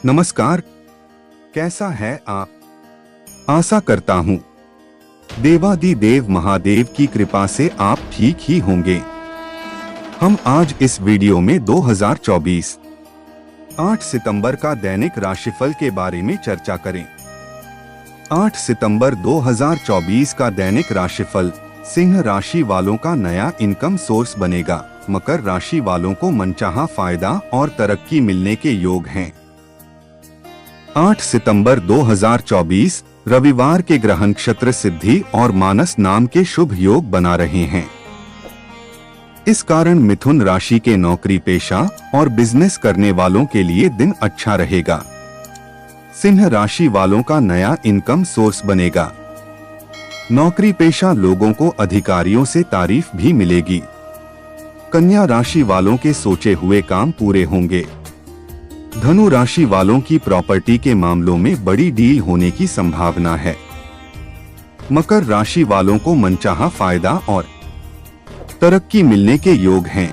नमस्कार, कैसा है आप? आशा करता हूँ देवादिदेव महादेव की कृपा से आप ठीक ही होंगे। हम आज इस वीडियो में 2024 8 सितंबर का दैनिक राशिफल के बारे में चर्चा करें। 8 सितंबर 2024 का दैनिक राशिफल सिंह राशि वालों का नया इनकम सोर्स बनेगा। मकर राशि वालों को मनचाहा फायदा और तरक्की मिलने के योग हैं। 8 सितंबर 2024 रविवार के ग्रह नक्षत्र सिद्धि और मानस नाम के शुभ योग बना रहे हैं। इस कारण मिथुन राशि के नौकरी पेशा और बिजनेस करने वालों के लिए दिन अच्छा रहेगा। सिंह राशि वालों का नया इनकम सोर्स बनेगा। नौकरी पेशा लोगों को अधिकारियों से तारीफ भी मिलेगी। कन्या राशि वालों के सोचे हुए काम पूरे होंगे। धनु राशि वालों की प्रॉपर्टी के मामलों में बड़ी डील होने की संभावना है। मकर राशि वालों को मनचाहा फायदा और तरक्की मिलने के योग हैं।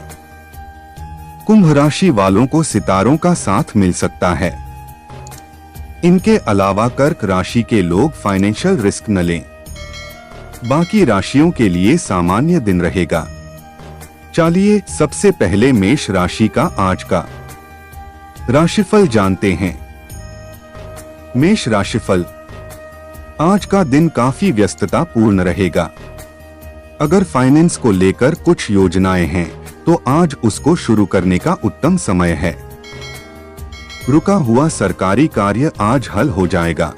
कुंभ राशि वालों को सितारों का साथ मिल सकता है। इनके अलावा कर्क राशि के लोग फाइनेंशियल रिस्क न लें। बाकी राशियों के लिए सामान्य दिन रहेगा। चलिए सबसे पहले मेष राशि का आज का राशिफल जानते हैं। मेष राशिफल, आज का दिन काफी व्यस्तता पूर्ण रहेगा। अगर फाइनेंस को लेकर कुछ योजनाएं हैं तो आज उसको शुरू करने का उत्तम समय है। रुका हुआ सरकारी कार्य आज हल हो जाएगा।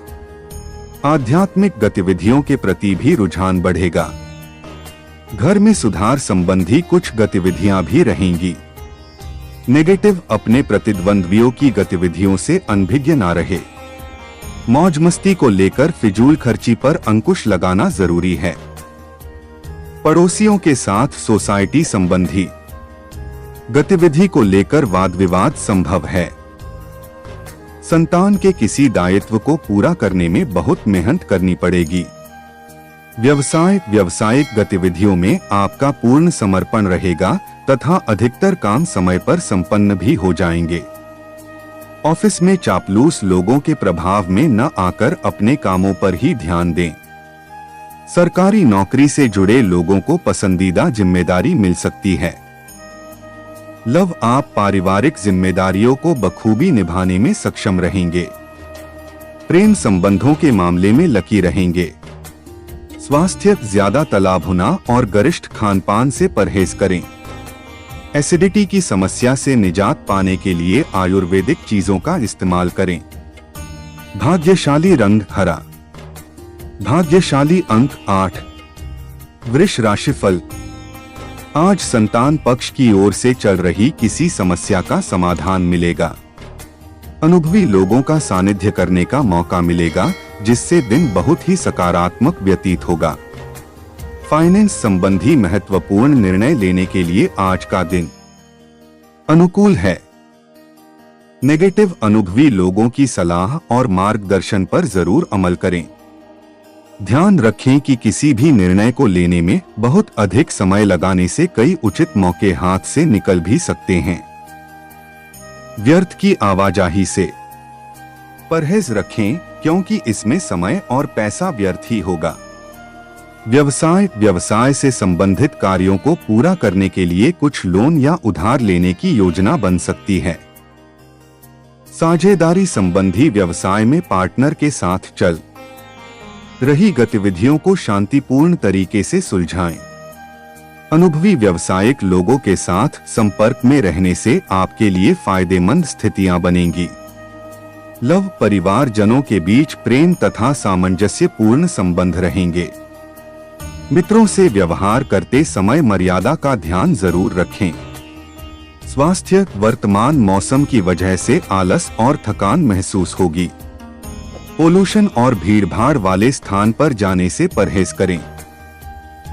आध्यात्मिक गतिविधियों के प्रति भी रुझान बढ़ेगा। घर में सुधार संबंधी कुछ गतिविधियां भी रहेंगी। नेगेटिव अपने प्रतिद्वंद्वियों की गतिविधियों से अनभिज्ञ ना रहे। मौज मस्ती को लेकर फिजूल खर्ची पर अंकुश लगाना जरूरी है। पड़ोसियों के साथ सोसाइटी संबंधी गतिविधि को लेकर वाद विवाद संभव है। संतान के किसी दायित्व को पूरा करने में बहुत मेहनत करनी पड़ेगी। व्यावसायिक गतिविधियों में आपका पूर्ण समर्पण रहेगा तथा अधिकतर काम समय पर संपन्न भी हो जाएंगे। ऑफिस में चापलूस लोगों के प्रभाव में न आकर अपने कामों पर ही ध्यान दें। सरकारी नौकरी से जुड़े लोगों को पसंदीदा जिम्मेदारी मिल सकती है। लव, आप पारिवारिक जिम्मेदारियों को बखूबी निभाने में सक्षम रहेंगे। प्रेम संबंधों के मामले में लकी रहेंगे। स्वास्थ्य, ज्यादा तला भुना और गरिष्ठ खानपान से परहेज करें। एसिडिटी की समस्या से निजात पाने के लिए आयुर्वेदिक चीजों का इस्तेमाल करें। भाग्यशाली रंग हरा। भाग्यशाली अंक 8। वृष राशिफल, आज संतान पक्ष की ओर से चल रही किसी समस्या का समाधान मिलेगा। अनुभवी लोगों का सानिध्य करने का मौका मिलेगा जिससे दिन बहुत ही सकारात्मक व्यतीत होगा। फाइनेंस संबंधी महत्वपूर्ण निर्णय लेने के लिए आज का दिन अनुकूल है। नेगेटिव अनुभवी लोगों की सलाह और मार्गदर्शन पर जरूर अमल करें। ध्यान रखें कि किसी भी निर्णय को लेने में बहुत अधिक समय लगाने से कई उचित मौके हाथ से निकल भी सकते हैं। व्यर्थ की आवाजाही से परहेज रखें क्योंकि इसमें समय और पैसा व्यर्थ ही होगा। व्यवसाय से संबंधित कार्यों को पूरा करने के लिए कुछ लोन या उधार लेने की योजना बन सकती है। साझेदारी संबंधी व्यवसाय में पार्टनर के साथ चल रही गतिविधियों को शांतिपूर्ण तरीके से सुलझाएं। अनुभवी व्यावसायिक लोगों के साथ संपर्क में रहने से आपके लिए फायदेमंद स्थितियां बनेंगी। लव, परिवार जनों के बीच प्रेम तथा सामंजस्यपूर्ण संबंध रहेंगे। मित्रों से व्यवहार करते समय मर्यादा का ध्यान जरूर रखें। स्वास्थ्य, वर्तमान मौसम की वजह से आलस और थकान महसूस होगी। पोल्यूशन और भीड़भाड़ वाले स्थान पर जाने से परहेज करें।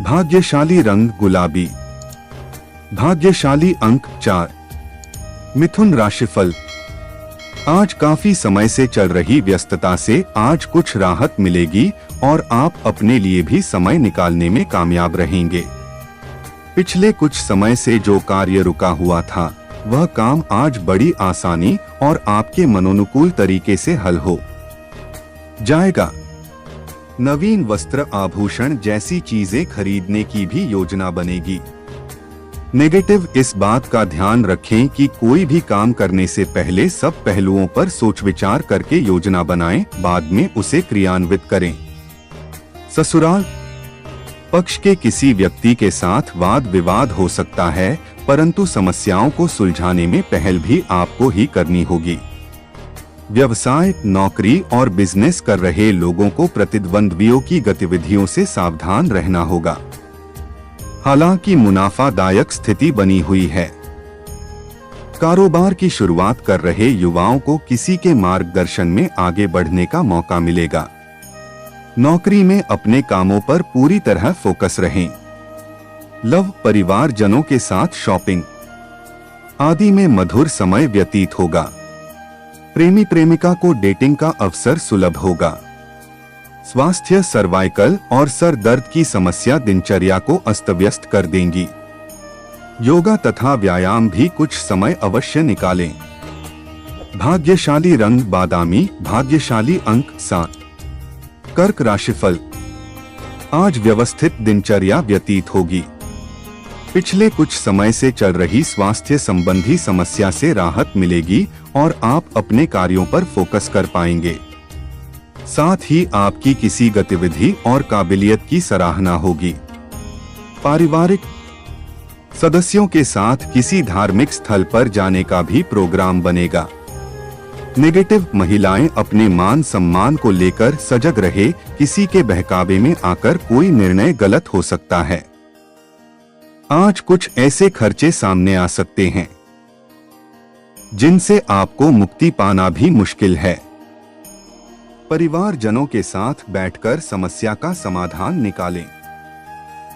भाग्यशाली रंग गुलाबी। भाग्यशाली अंक 4। मिथुन राशिफल, आज काफी समय से चल रही व्यस्तता से आज कुछ राहत मिलेगी और आप अपने लिए भी समय निकालने में कामयाब रहेंगे। पिछले कुछ समय से जो कार्य रुका हुआ था वह काम आज बड़ी आसानी और आपके मनोनुकूल तरीके से हल हो जाएगा। नवीन वस्त्र आभूषण जैसी चीजें खरीदने की भी योजना बनेगी। नेगेटिव, इस बात का ध्यान रखें कि कोई भी काम करने से पहले सब पहलुओं पर सोच विचार करके योजना बनाएं, बाद में उसे क्रियान्वित करें। ससुराल पक्ष के किसी व्यक्ति के साथ वाद विवाद हो सकता है, परंतु समस्याओं को सुलझाने में पहल भी आपको ही करनी होगी। व्यवसाय, नौकरी और बिजनेस कर रहे लोगों को प्रतिद्वंद्वियों की गतिविधियों से सावधान रहना होगा। हालांकि मुनाफादायक स्थिति बनी हुई है। कारोबार की शुरुआत कर रहे युवाओं को किसी के मार्गदर्शन में आगे बढ़ने का मौका मिलेगा। नौकरी में अपने कामों पर पूरी तरह फोकस रहें। लव, परिवारजनों के साथ शॉपिंग आदि में मधुर समय व्यतीत होगा। प्रेमी प्रेमिका को डेटिंग का अवसर सुलभ होगा। स्वास्थ्य, सर्वाइकल और सर दर्द की समस्या दिनचर्या को अस्त व्यस्त कर देंगी। योगा तथा व्यायाम भी कुछ समय अवश्य निकालें। भाग्यशाली रंग बादामी, भाग्यशाली अंक 7। कर्क राशिफल, आज व्यवस्थित दिनचर्या व्यतीत होगी। पिछले कुछ समय से चल रही स्वास्थ्य संबंधी समस्या से राहत मिलेगी और आप अपने कार्यों पर फोकस कर पाएंगे। साथ ही आपकी किसी गतिविधि और काबिलियत की सराहना होगी। पारिवारिक सदस्यों के साथ किसी धार्मिक स्थल पर जाने का भी प्रोग्राम बनेगा। नेगेटिव, महिलाएं अपने मान सम्मान को लेकर सजग रहे, किसी के बहकावे में आकर कोई निर्णय गलत हो सकता है। आज कुछ ऐसे खर्चे सामने आ सकते हैं जिनसे आपको मुक्ति पाना भी मुश्किल है। परिवारजनों के साथ बैठकर समस्या का समाधान निकालें।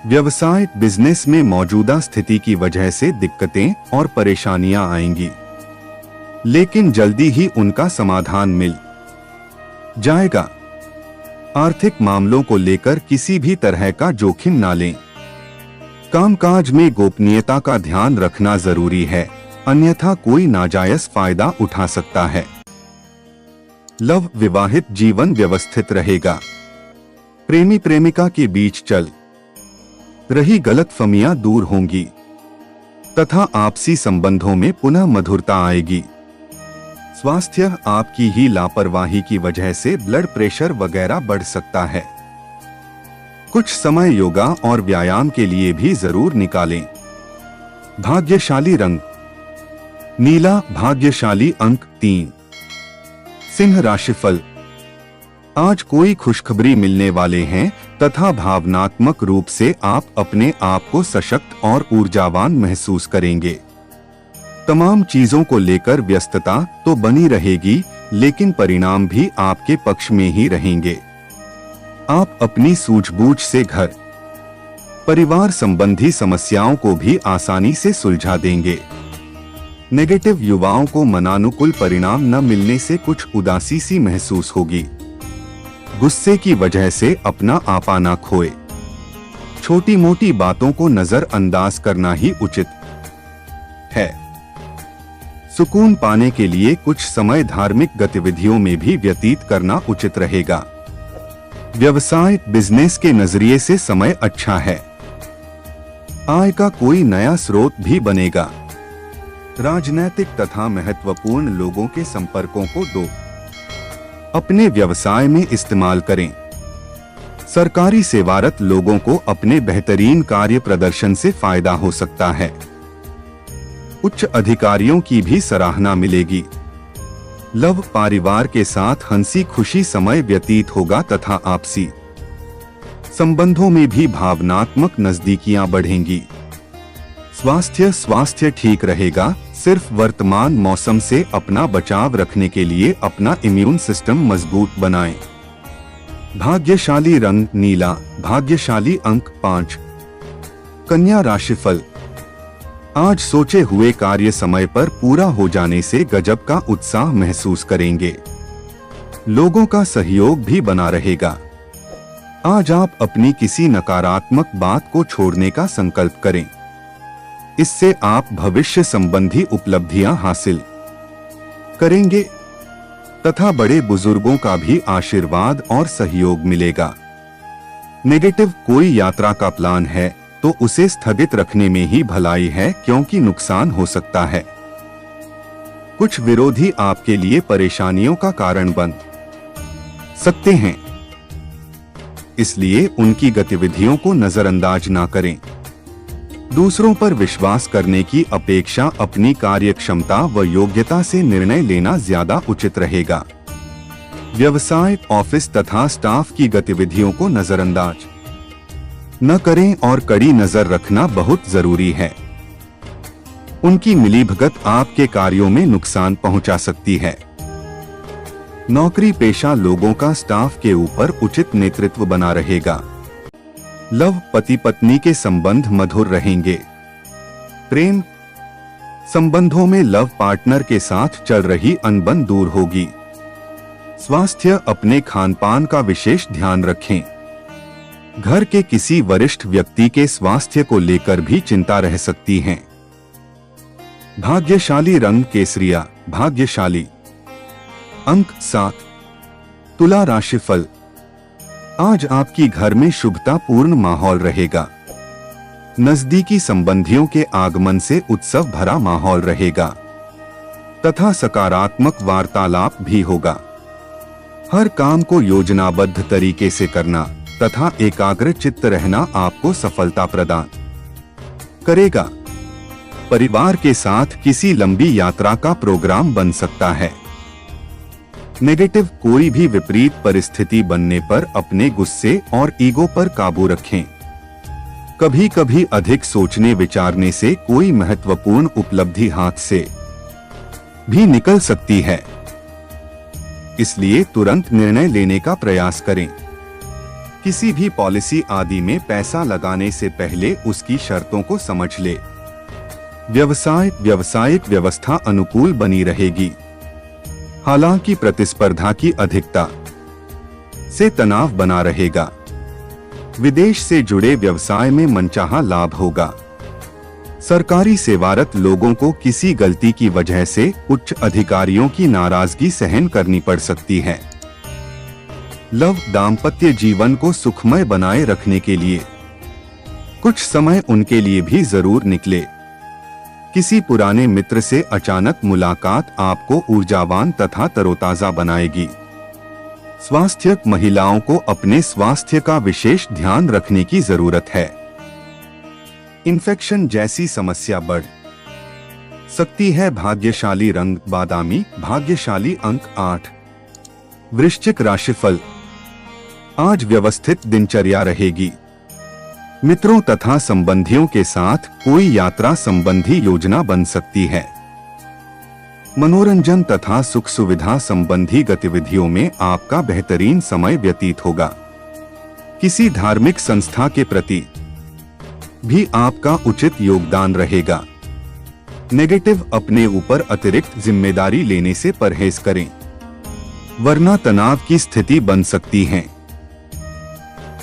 व्यवसाय, बिजनेस में मौजूदा स्थिति की वजह से दिक्कतें और परेशानियां आएंगी, लेकिन जल्दी ही उनका समाधान मिल जाएगा। आर्थिक मामलों को लेकर किसी भी तरह का जोखिम ना लें। कामकाज में गोपनीयता का ध्यान रखना जरूरी है, अन्यथा कोई नाजायज फायदा उठा सकता है। लव, विवाहित जीवन व्यवस्थित रहेगा। प्रेमी प्रेमिका के बीच चल रही गलतफहमियां दूर होंगी तथा आपसी संबंधों में पुनः मधुरता आएगी। स्वास्थ्य, आपकी ही लापरवाही की वजह से ब्लड प्रेशर वगैरह बढ़ सकता है। कुछ समय योगा और व्यायाम के लिए भी जरूर निकालें। भाग्यशाली रंग नीला, भाग्यशाली अंक 3। सिंह राशिफल, आज कोई खुशखबरी मिलने वाले हैं तथा भावनात्मक रूप से आप अपने आप को सशक्त और ऊर्जावान महसूस करेंगे। तमाम चीजों को लेकर व्यस्तता तो बनी रहेगी, लेकिन परिणाम भी आपके पक्ष में ही रहेंगे। आप अपनी सूझबूझ से घर परिवार संबंधी समस्याओं को भी आसानी से सुलझा देंगे। नेगेटिव, युवाओं को मनानुकूल परिणाम न मिलने से कुछ उदासी सी महसूस होगी। गुस्से की वजह से अपना आपा ना खोए। छोटी मोटी बातों को नजरअंदाज करना ही उचित है। सुकून पाने के लिए कुछ समय धार्मिक गतिविधियों में भी व्यतीत करना उचित रहेगा। व्यवसाय, बिजनेस के नजरिए से समय अच्छा है। आय का कोई नया स्रोत भी बनेगा। राजनैतिक तथा महत्वपूर्ण लोगों के संपर्कों को अपने व्यवसाय में इस्तेमाल करें। सरकारी सेवारत लोगों को अपने बेहतरीन कार्य प्रदर्शन से फायदा हो सकता है। उच्च अधिकारियों की भी सराहना मिलेगी। लव, परिवार के साथ हंसी खुशी समय व्यतीत होगा तथा आपसी संबंधों में भी भावनात्मक नजदीकियां बढ़ेंगी। स्वास्थ्य ठीक रहेगा। सिर्फ वर्तमान मौसम से अपना बचाव रखने के लिए अपना इम्यून सिस्टम मजबूत बनाएं। भाग्यशाली रंग नीला, भाग्यशाली अंक 5। कन्या राशिफल, आज सोचे हुए कार्य समय पर पूरा हो जाने से गजब का उत्साह महसूस करेंगे। लोगों का सहयोग भी बना रहेगा। आज आप अपनी किसी नकारात्मक बात को छोड़ने का संकल्प करें। इससे आप भविष्य संबंधी उपलब्धियां हासिल करेंगे तथा बड़े बुजुर्गों का भी आशीर्वाद और सहयोग मिलेगा। नेगेटिव, कोई यात्रा का प्लान है तो उसे स्थगित रखने में ही भलाई है, क्योंकि नुकसान हो सकता है। कुछ विरोधी आपके लिए परेशानियों का कारण बन सकते हैं, इसलिए उनकी गतिविधियों को नजरअंदाज ना करें। दूसरों पर विश्वास करने की अपेक्षा अपनी कार्यक्षमता व योग्यता से निर्णय लेना ज्यादा उचित रहेगा। व्यवसाय, ऑफिस तथा स्टाफ की गतिविधियों को नजरअंदाज न करें और कड़ी नजर रखना बहुत जरूरी है। उनकी मिलीभगत आपके कार्यों में नुकसान पहुंचा सकती है। नौकरी पेशा लोगों का स्टाफ के ऊपर उचित नेतृत्व बना रहेगा। लव, पति पत्नी के संबंध मधुर रहेंगे। प्रेम संबंधों में लव पार्टनर के साथ चल रही अनबन दूर होगी। स्वास्थ्य, अपने खानपान का विशेष ध्यान रखें। घर के किसी वरिष्ठ व्यक्ति के स्वास्थ्य को लेकर भी चिंता रह सकती है। भाग्यशाली रंग केसरिया, भाग्यशाली अंक 7। तुला राशिफल, आज आपकी घर में शुभता पूर्ण माहौल रहेगा। नजदीकी संबंधियों के आगमन से उत्सव भरा माहौल रहेगा तथा सकारात्मक वार्तालाप भी होगा। हर काम को योजनाबद्ध तरीके से करना तथा एकाग्र चित्त रहना आपको सफलता प्रदान करेगा। परिवार के साथ किसी लंबी यात्रा का प्रोग्राम बन सकता है। नेगेटिव, कोई भी विपरीत परिस्थिति बनने पर अपने गुस्से और ईगो पर काबू रखें। कभी कभी अधिक सोचने विचारने से कोई महत्वपूर्ण उपलब्धि हाथ से भी निकल सकती है, इसलिए तुरंत निर्णय लेने का प्रयास करें। किसी भी पॉलिसी आदि में पैसा लगाने से पहले उसकी शर्तों को समझ ले। व्यवसाय, व्यावसायिक व्यवस्था अनुकूल बनी रहेगी। हालांकि प्रतिस्पर्धा की अधिकता से तनाव बना रहेगा। विदेश से जुड़े व्यवसाय में मनचाहा लाभ होगा। सरकारी सेवारत लोगों को किसी गलती की वजह से उच्च अधिकारियों की नाराजगी सहन करनी पड़ सकती है। लव, दाम्पत्य जीवन को सुखमय बनाए रखने के लिए कुछ समय उनके लिए भी जरूर निकले। किसी पुराने मित्र से अचानक मुलाकात आपको ऊर्जावान तथा तरोताजा बनाएगी। स्वास्थ्य, महिलाओं को अपने स्वास्थ्य का विशेष ध्यान रखने की जरूरत है। इन्फेक्शन जैसी समस्या बढ़ सकती है। भाग्यशाली रंग बादामी, भाग्यशाली अंक 8। वृश्चिक राशिफल, आज व्यवस्थित दिनचर्या रहेगी। मित्रों तथा संबंधियों के साथ कोई यात्रा संबंधी योजना बन सकती है। मनोरंजन तथा सुख सुविधा संबंधी गतिविधियों में आपका बेहतरीन समय व्यतीत होगा। किसी धार्मिक संस्था के प्रति भी आपका उचित योगदान रहेगा। नेगेटिव, अपने ऊपर अतिरिक्त जिम्मेदारी लेने से परहेज करें, वरना तनाव की स्थिति बन सकती है।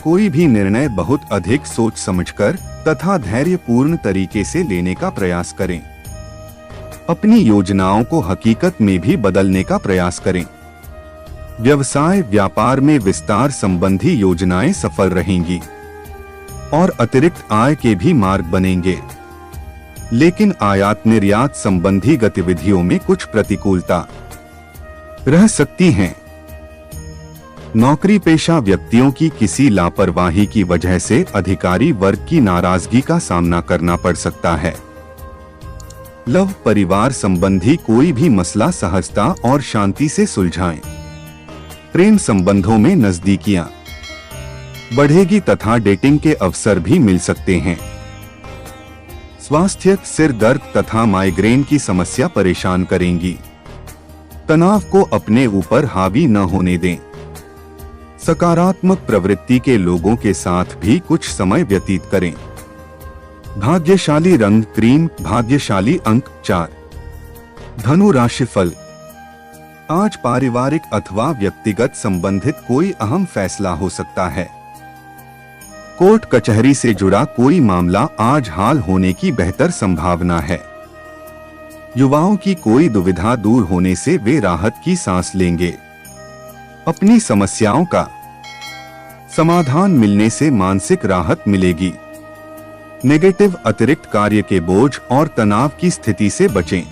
कोई भी निर्णय बहुत अधिक सोच समझकर तथा धैर्यपूर्ण तरीके से लेने का प्रयास करें। अपनी योजनाओं को हकीकत में भी बदलने का प्रयास करें। व्यवसाय, व्यापार में विस्तार संबंधी योजनाएं सफल रहेंगी और अतिरिक्त आय के भी मार्ग बनेंगे। लेकिन आयात निर्यात संबंधी गतिविधियों में कुछ प्रतिकूलता रह सकती हैं। नौकरी पेशा व्यक्तियों की किसी लापरवाही की वजह से अधिकारी वर्ग की नाराजगी का सामना करना पड़ सकता है। लव, परिवार संबंधी कोई भी मसला सहजता और शांति से सुलझाएं। प्रेम संबंधों में नजदीकियां बढ़ेगी तथा डेटिंग के अवसर भी मिल सकते हैं। स्वास्थ्य, सिर दर्द तथा माइग्रेन की समस्या परेशान करेंगी। तनाव को अपने ऊपर हावी न होने दें। सकारात्मक प्रवृत्ति के लोगों के साथ भी कुछ समय व्यतीत करें। भाग्यशाली रंग क्रीम, भाग्यशाली अंक 4। धनु राशिफल, आज पारिवारिक अथवा व्यक्तिगत संबंधित कोई अहम फैसला हो सकता है। कोर्ट कचहरी से जुड़ा कोई मामला आज हाल होने की बेहतर संभावना है। युवाओं की कोई दुविधा दूर होने से वे राहत की सांस लेंगे। अपनी समस्याओं का समाधान मिलने से मानसिक राहत मिलेगी। नेगेटिव अतिरिक्त कार्य के बोझ और तनाव की स्थिति से बचें।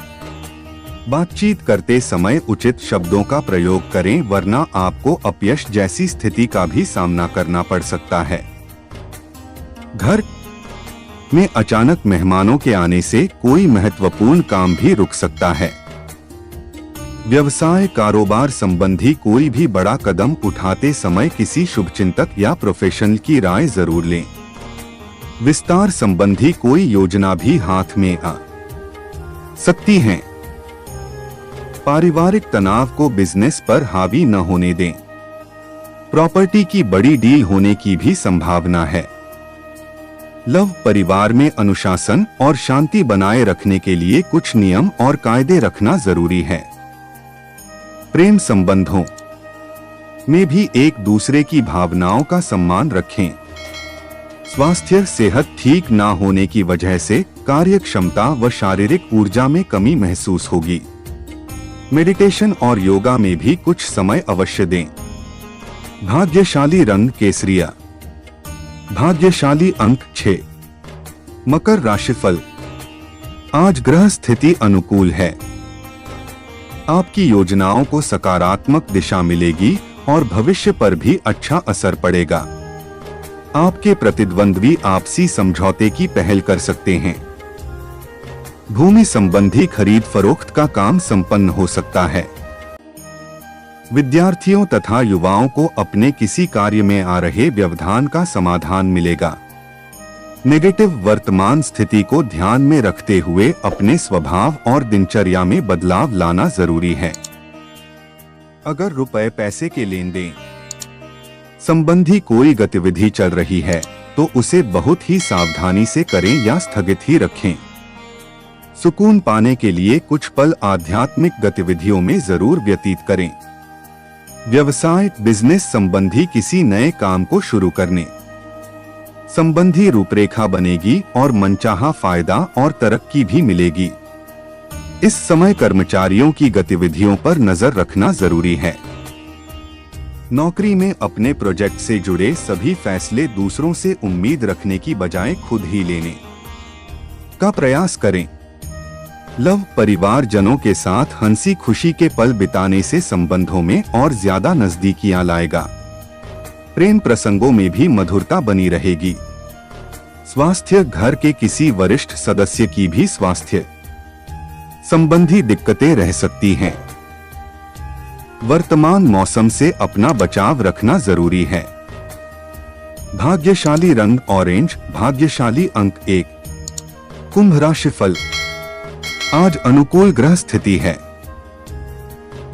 बातचीत करते समय उचित शब्दों का प्रयोग करें, वरना आपको अपयश जैसी स्थिति का भी सामना करना पड़ सकता है। घर में अचानक मेहमानों के आने से कोई महत्वपूर्ण काम भी रुक सकता है। व्यवसाय कारोबार संबंधी कोई भी बड़ा कदम उठाते समय किसी शुभचिंतक या प्रोफेशनल की राय जरूर लें। विस्तार संबंधी कोई योजना भी हाथ में आ सकती है। पारिवारिक तनाव को बिजनेस पर हावी न होने दें। प्रॉपर्टी की बड़ी डील होने की भी संभावना है। लव परिवार में अनुशासन और शांति बनाए रखने के लिए कुछ नियम और कायदे रखना जरूरी है। प्रेम संबंधों में भी एक दूसरे की भावनाओं का सम्मान रखें। स्वास्थ्य सेहत ठीक ना होने की वजह से कार्य क्षमता व शारीरिक ऊर्जा में कमी महसूस होगी। मेडिटेशन और योगा में भी कुछ समय अवश्य दें। भाग्यशाली रंग केसरिया। भाग्यशाली अंक 6। मकर राशिफल। आज ग्रह स्थिति अनुकूल है। आपकी योजनाओं को सकारात्मक दिशा मिलेगी और भविष्य पर भी अच्छा असर पड़ेगा। आपके प्रतिद्वंद्वी आपसी समझौते की पहल कर सकते हैं। भूमि संबंधी खरीद फरोख्त का काम संपन्न हो सकता है। विद्यार्थियों तथा युवाओं को अपने किसी कार्य में आ रहे व्यवधान का समाधान मिलेगा। नेगेटिव वर्तमान स्थिति को ध्यान में रखते हुए अपने स्वभाव और दिनचर्या में बदलाव लाना जरूरी है। अगर रुपए पैसे के लेन देन संबंधी कोई गतिविधि चल रही है तो उसे बहुत ही सावधानी से करें या स्थगित ही रखें। सुकून पाने के लिए कुछ पल आध्यात्मिक गतिविधियों में जरूर व्यतीत करें। व्यवसाय बिजनेस संबंधी किसी नए काम को शुरू करने संबंधी रूपरेखा बनेगी और मनचाहा फायदा और तरक्की भी मिलेगी। इस समय कर्मचारियों की गतिविधियों पर नजर रखना जरूरी है। नौकरी में अपने प्रोजेक्ट से जुड़े सभी फैसले दूसरों से उम्मीद रखने की बजाय खुद ही लेने का प्रयास करें। लव परिवार जनों के साथ हंसी खुशी के पल बिताने से संबंधों में और ज्यादा नजदीकियां लाएगा। प्रेम प्रसंगों में भी मधुरता बनी रहेगी। स्वास्थ्य घर के किसी वरिष्ठ सदस्य की भी स्वास्थ्य संबंधी दिक्कतें रह सकती हैं। वर्तमान मौसम से अपना बचाव रखना जरूरी है। भाग्यशाली रंग ऑरेंज। भाग्यशाली अंक 1। कुंभ राशिफल। आज अनुकूल ग्रह स्थिति है।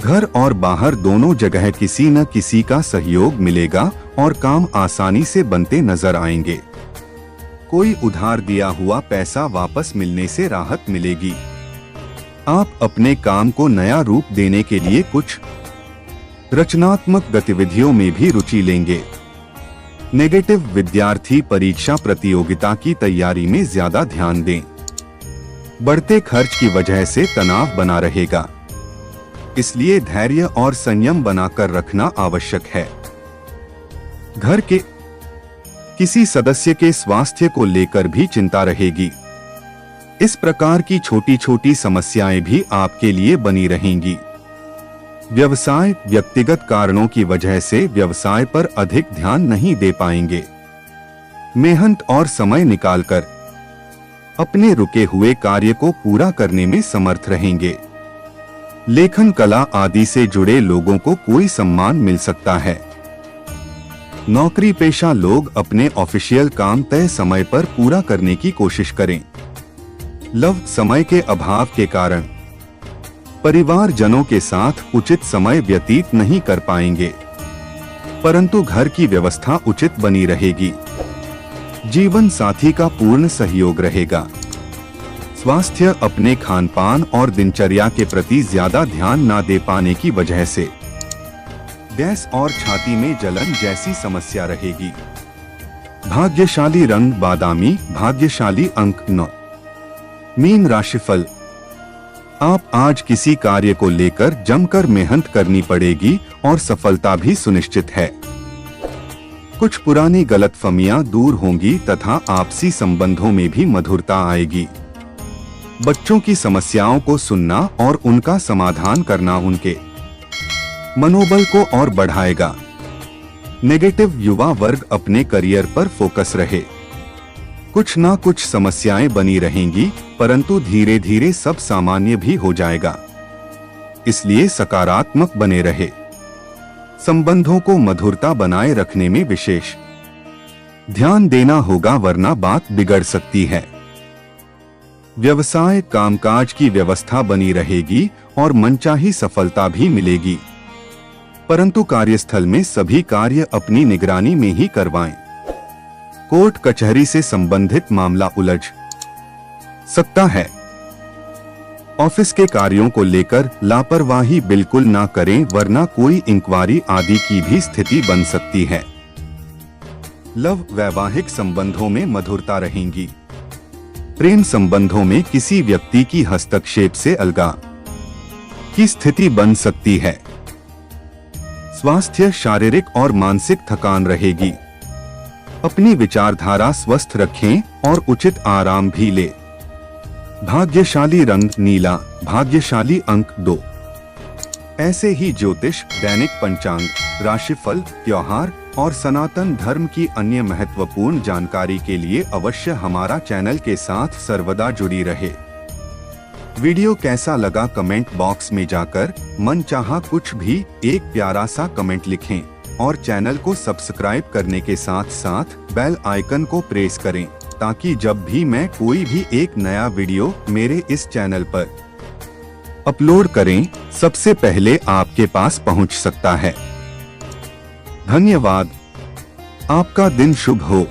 घर और बाहर दोनों जगह किसी न किसी का सहयोग मिलेगा और काम आसानी से बनते नजर आएंगे। कोई उधार दिया हुआ पैसा वापस मिलने से राहत मिलेगी। आप अपने काम को नया रूप देने के लिए कुछ रचनात्मक गतिविधियों में भी रुचि लेंगे। नेगेटिव विद्यार्थी परीक्षा प्रतियोगिता की तैयारी में ज्यादा ध्यान दें। बढ़ते खर्च की वजह से तनाव बना रहेगा, इसलिए धैर्य और संयम बनाकर रखना आवश्यक है। घर के किसी सदस्य के स्वास्थ्य को लेकर भी चिंता रहेगी। इस प्रकार की छोटी छोटी समस्याएं भी आपके लिए बनी रहेंगी। व्यवसाय व्यक्तिगत कारणों की वजह से व्यवसाय पर अधिक ध्यान नहीं दे पाएंगे। मेहनत और समय निकालकर अपने रुके हुए कार्य को पूरा करने में समर्थ रहेंगे। लेखन कला आदि से जुड़े लोगों को कोई सम्मान मिल सकता है। नौकरी पेशा लोग अपने ऑफिशियल काम तय समय पर पूरा करने की कोशिश करें। लव समय के अभाव के कारण परिवार जनों के साथ उचित समय व्यतीत नहीं कर पाएंगे, परंतु घर की व्यवस्था उचित बनी रहेगी। जीवन साथी का पूर्ण सहयोग रहेगा। स्वास्थ्य अपने खानपान और दिनचर्या के प्रति ज्यादा ध्यान न दे पाने की वजह से गैस और छाती में जलन जैसी समस्या रहेगी। भाग्यशाली रंग बादामी, भाग्यशाली अंक 9। मीन राशिफल। आप आज किसी कार्य को लेकर जमकर मेहनत करनी पड़ेगी और सफलता भी सुनिश्चित है। कुछ पुरानी गलतफहमियां दूर होंगी तथा आपसी संबंधों में भी मधुरता आएगी। बच्चों की समस्याओं को सुनना और उनका समाधान करना उनके मनोबल को और बढ़ाएगा। नेगेटिव युवा वर्ग अपने करियर पर फोकस रहे। कुछ ना कुछ समस्याएं बनी रहेंगी, परंतु धीरे धीरे सब सामान्य भी हो जाएगा, इसलिए सकारात्मक बने रहे। संबंधों को मधुरता बनाए रखने में विशेष ध्यान देना होगा, वरना बात बिगड़ सकती है। व्यवसाय कामकाज की व्यवस्था बनी रहेगी और मनचाही सफलता भी मिलेगी, परंतु कार्यस्थल में सभी कार्य अपनी निगरानी में ही करवाएं। कोर्ट कचहरी से संबंधित मामला उलझ सकता है। ऑफिस के कार्यों को लेकर लापरवाही बिल्कुल ना करें, वरना कोई इंक्वायरी आदि की भी स्थिति बन सकती है। लव वैवाहिक संबंधों में मधुरता रहेंगी। प्रेम संबंधों में किसी व्यक्ति की हस्तक्षेप से अलगा की स्थिति बन सकती है। स्वास्थ्य शारीरिक और मानसिक थकान रहेगी। अपनी विचारधारा स्वस्थ रखें और उचित आराम भी ले। भाग्यशाली रंग नीला, भाग्यशाली अंक 2। ऐसे ही ज्योतिष, दैनिक पंचांग, राशिफल, त्योहार और सनातन धर्म की अन्य महत्वपूर्ण जानकारी के लिए अवश्य हमारा चैनल के साथ सर्वदा जुड़ी रहे। वीडियो कैसा लगा कमेंट बॉक्स में जाकर मनचाहा कुछ भी एक प्यारा सा कमेंट लिखें और चैनल को सब्सक्राइब करने के साथ साथ बेल आइकन को प्रेस करें, ताकि जब भी मैं कोई भी एक नया वीडियो मेरे इस चैनल पर अपलोड करें, सबसे पहले आपके पास पहुंच सकता है। धन्यवाद। आपका दिन शुभ हो।